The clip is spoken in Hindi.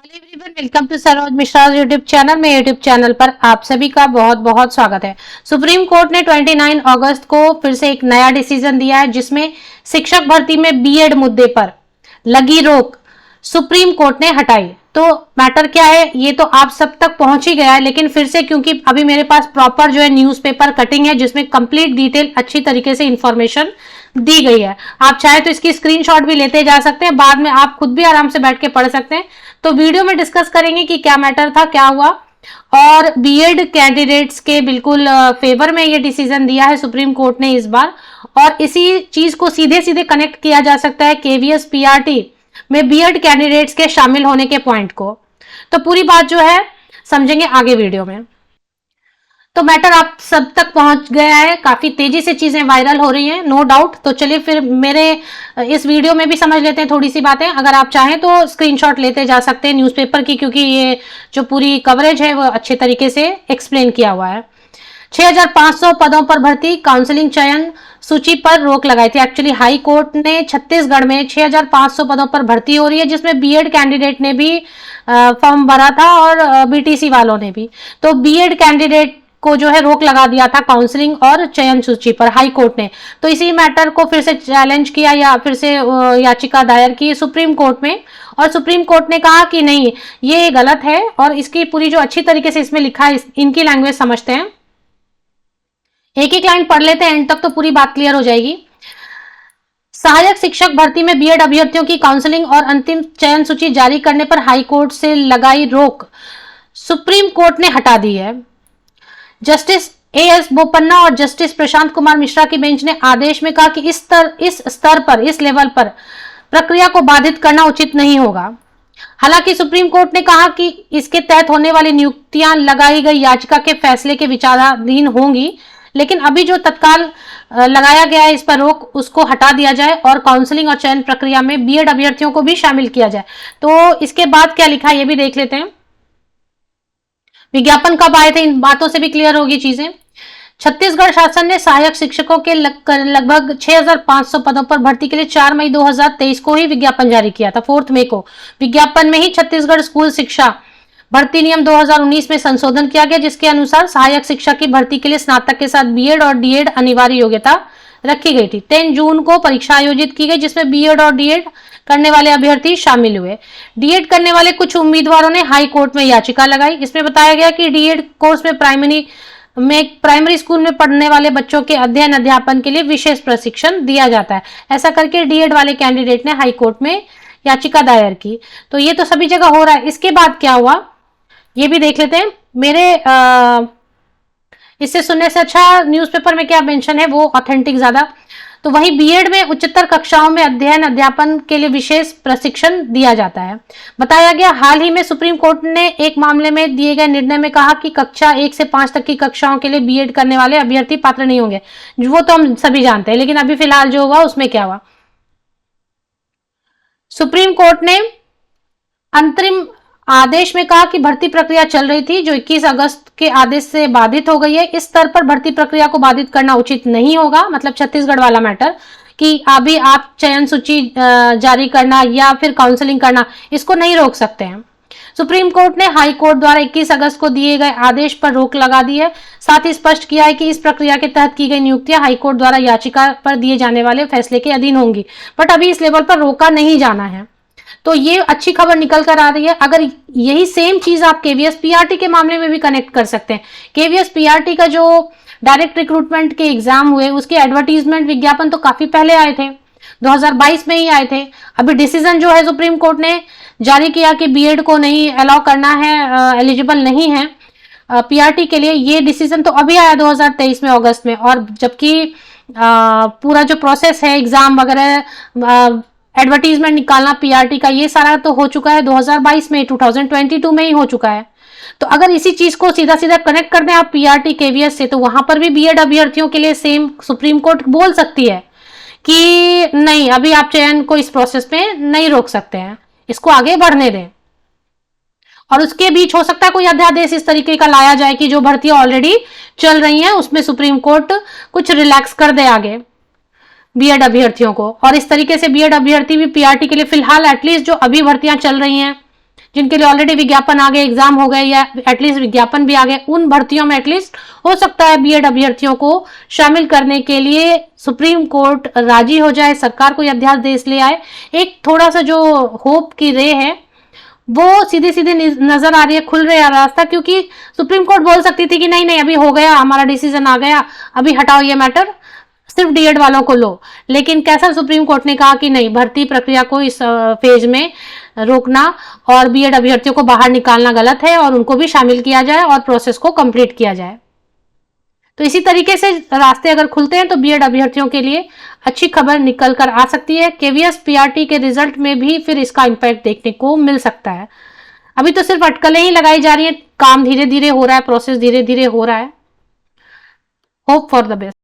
Hello everyone, welcome to Saroj Mishra YouTube channel में। यूट्यूब चैनल पर आप सभी का बहुत बहुत स्वागत है। सुप्रीम कोर्ट ने 29 अगस्त को फिर से एक नया डिसीजन दिया है, जिसमें शिक्षक भर्ती में बीएड मुद्दे पर लगी रोक सुप्रीम कोर्ट ने हटाई। तो मैटर क्या है ये तो आप सब तक पहुंच ही गया है, लेकिन फिर से क्योंकि अभी मेरे पास प्रॉपर जो है न्यूज़पेपर कटिंग है, जिसमें कंप्लीट डिटेल अच्छी तरीके से इंफॉर्मेशन दी गई है। आप चाहे तो इसकी स्क्रीनशॉट भी लेते जा सकते हैं, बाद में आप खुद भी आराम से बैठ के पढ़ सकते हैं। तो वीडियो में डिस्कस करेंगे कि क्या मैटर था, क्या हुआ, और बीएड कैंडिडेट्स के बिल्कुल फेवर में ये डिसीजन दिया है सुप्रीम कोर्ट ने इस बार। और इसी चीज को सीधे सीधे कनेक्ट किया जा सकता है केवीएस पीआरटी में बीएड कैंडिडेट्स के शामिल होने के पॉइंट को। तो पूरी बात जो है समझेंगे आगे वीडियो में। तो मैटर आप सब तक पहुंच गया है, काफी तेजी से चीजें वायरल हो रही हैं, नो डाउट। तो चलिए फिर मेरे इस वीडियो में भी समझ लेते हैं थोड़ी सी बातें। अगर आप चाहें तो स्क्रीनशॉट लेते जा सकते हैं न्यूज़पेपर की, क्योंकि ये जो पूरी कवरेज है वो अच्छे तरीके से एक्सप्लेन किया हुआ है। 6500 पदों पर भर्ती, काउंसलिंग चयन सूची पर रोक लगाई थी। एक्चुअली हाई कोर्ट ने छत्तीसगढ़ में 6500 पदों पर भर्ती हो रही है, जिसमें बीएड कैंडिडेट ने भी फॉर्म भरा था और बीटीसी वालों ने भी। तो बीएड कैंडिडेट को जो है रोक लगा दिया था काउंसलिंग और चयन सूची पर हाई कोर्ट ने। तो इसी मैटर को फिर से चैलेंज किया या फिर से याचिका दायर की सुप्रीम कोर्ट में, और सुप्रीम कोर्ट ने कहा कि नहीं, ये गलत है। और इसकी पूरी जो अच्छी तरीके से इसमें लिखा है, इनकी लैंग्वेज समझते हैं। एक एक लाइन पढ़ लेते हैं, एंड तक तो पूरी बात क्लियर हो जाएगी। सहायक शिक्षक भर्ती में बीएड अभ्यर्थियों की काउंसलिंग और अंतिम चयन सूची जारी करने पर हाई कोर्ट से लगाई रोक सुप्रीम कोर्ट ने हटा दी है। जस्टिस एएस बोपन्ना और जस्टिस प्रशांत कुमार मिश्रा की बेंच ने आदेश में कहा कि इस स्तर पर, इस लेवल पर प्रक्रिया को बाधित करना उचित नहीं होगा। हालांकि सुप्रीम कोर्ट ने कहा कि इसके तहत होने वाली नियुक्तियां लगाई गई याचिका के फैसले के विचाराधीन होंगी, लेकिन अभी जो तत्काल लगाया गया है इस पर रोक, उसको हटा दिया जाए और काउंसलिंग और चयन प्रक्रिया में बीएड अभ्यर्थियों को भी शामिल किया जाए। तो इसके बाद क्या लिखा है ये भी देख लेते हैं। विज्ञापन कब आए थे, इन बातों से भी क्लियर होगी चीजें। छत्तीसगढ़ शासन ने सहायक शिक्षकों के लगभग 6500 पदों पर भर्ती के लिए 4 मई 2023 को ही विज्ञापन जारी किया था। 4 मई को विज्ञापन में ही छत्तीसगढ़ स्कूल शिक्षा भर्ती नियम 2019 में संशोधन किया गया, जिसके अनुसार सहायक शिक्षक की भर्ती के लिए स्नातक के साथ बीएड और डीएड अनिवार्य योग्यता रखी गई थी। 10 जून को परीक्षा आयोजित की गई, जिसमें बीएड और डीएड करने वाले अभ्यर्थी शामिल हुए। डीएड करने वाले कुछ उम्मीदवारों ने हाई कोर्ट में याचिका लगाई। इसमें बताया गया कि डीएड कोर्स में प्राइमरी स्कूल में पढ़ने वाले बच्चों के अध्ययन अध्यापन के लिए विशेष प्रशिक्षण दिया जाता है। ऐसा करके डीएड वाले कैंडिडेट ने हाई कोर्ट में याचिका दायर की। तो ये तो सभी जगह हो रहा है। इसके बाद क्या हुआ ये भी देख लेते हैं। मेरे इससे सुनने से अच्छा न्यूज़पेपर में क्या मेंशन है वो ऑथेंटिक ज्यादा। तो वहीं बीएड में उच्चतर कक्षाओं में अध्ययन अध्यापन के लिए विशेष प्रशिक्षण दिया जाता है। बताया गया, हाल ही में सुप्रीम कोर्ट ने एक मामले में दिए गए निर्णय में कहा कि कक्षा 1 से 5 तक की कक्षाओं के लिए बीएड करने वाले अभ्यर्थी पात्र नहीं होंगे। वो तो हम सभी जानते हैं, लेकिन अभी फिलहाल जो हुआ उसमें क्या हुआ। सुप्रीम कोर्ट ने अंतरिम आदेश में कहा कि भर्ती प्रक्रिया चल रही थी जो 21 अगस्त के आदेश से बाधित हो गई है। इस स्तर पर भर्ती प्रक्रिया को बाधित करना उचित नहीं होगा। मतलब छत्तीसगढ़ वाला मैटर कि अभी आप चयन सूची जारी करना या फिर काउंसलिंग करना, इसको नहीं रोक सकते हैं। सुप्रीम कोर्ट ने हाई कोर्ट द्वारा 21 अगस्त को दिए गए आदेश पर रोक लगा दी है। साथ ही स्पष्ट किया है कि इस प्रक्रिया के तहत की गई नियुक्तियां हाई कोर्ट द्वारा याचिका पर दिए जाने वाले फैसले के अधीन होंगी, बट अभी इस लेवल पर रोका नहीं जाना है। तो ये अच्छी खबर निकल कर आ रही है। अगर यही सेम चीज आप केवीएस पीआरटी के मामले में भी कनेक्ट कर सकते हैं। केवीएस पीआरटी का जो डायरेक्ट रिक्रूटमेंट के एग्जाम हुए, उसके एडवर्टीजमेंट विज्ञापन तो काफी पहले आए थे, 2022 में ही आए थे। अभी डिसीजन जो है सुप्रीम कोर्ट ने जारी किया कि बीएड को नहीं अलाउ करना है, एलिजिबल नहीं है पीआरटी के लिए। ये डिसीजन तो अभी आया 2023 में अगस्त में, और जबकि पूरा जो प्रोसेस है एग्जाम वगैरह एडवर्टीजमेंट निकालना पीआरटी का, ये सारा तो हो चुका है 2022 में, 2022 में ही हो चुका है। तो अगर इसी चीज को सीधा सीधा कनेक्ट कर दें आप पीआरटी केवीएस से, तो वहां पर भी बीएड अभ्यर्थियों के लिए सेम सुप्रीम कोर्ट बोल सकती है कि नहीं, अभी आप चयन को इस प्रोसेस में नहीं रोक सकते हैं, इसको आगे बढ़ने दें। और उसके बीच हो सकता है कोई अध्यादेश इस तरीके का लाया जाए कि जो भर्तियां ऑलरेडी चल रही हैं उसमें सुप्रीम कोर्ट कुछ रिलैक्स कर दे आगे बीएड अभ्यर्थियों को। और इस तरीके से बीएड अभ्यर्थी भी पीआरटी के लिए फिलहाल एटलीस्ट जो अभी भर्तियां चल रही हैं, जिनके लिए ऑलरेडी विज्ञापन आ गए, एग्जाम हो गए या एटलीस्ट विज्ञापन भी आ गए, उन भर्तियों में एटलीस्ट हो सकता है बीएड अभ्यर्थियों को शामिल करने के लिए सुप्रीम कोर्ट राजी हो जाए, सरकार कोई अध्यादेश ले आए। एक थोड़ा सा जो होप की रे है वो सीधी सीधी नजर आ रही है, खुल रहा है रास्ता, क्योंकि सुप्रीम कोर्ट बोल सकती थी कि नहीं नहीं अभी हो गया, हमारा डिसीजन आ गया, अभी हटाओ ये मैटर, सिर्फ डीएड वालों को लो। लेकिन कैसा सुप्रीम कोर्ट ने कहा कि नहीं, भर्ती प्रक्रिया को इस फेज में रोकना और बीएड अभ्यर्थियों को बाहर निकालना गलत है और उनको भी शामिल किया जाए और प्रोसेस को कंप्लीट किया जाए। तो इसी तरीके से रास्ते अगर खुलते हैं तो बीएड अभ्यर्थियों के लिए अच्छी खबर निकल कर आ सकती है। केवीएस पीआरटी के रिजल्ट में भी फिर इसका इंपैक्ट देखने को मिल सकता है। अभी तो सिर्फ अटकलें ही लगाई जा रही हैं, काम धीरे धीरे हो रहा है, प्रोसेस धीरे धीरे हो रहा है। Hope for the best.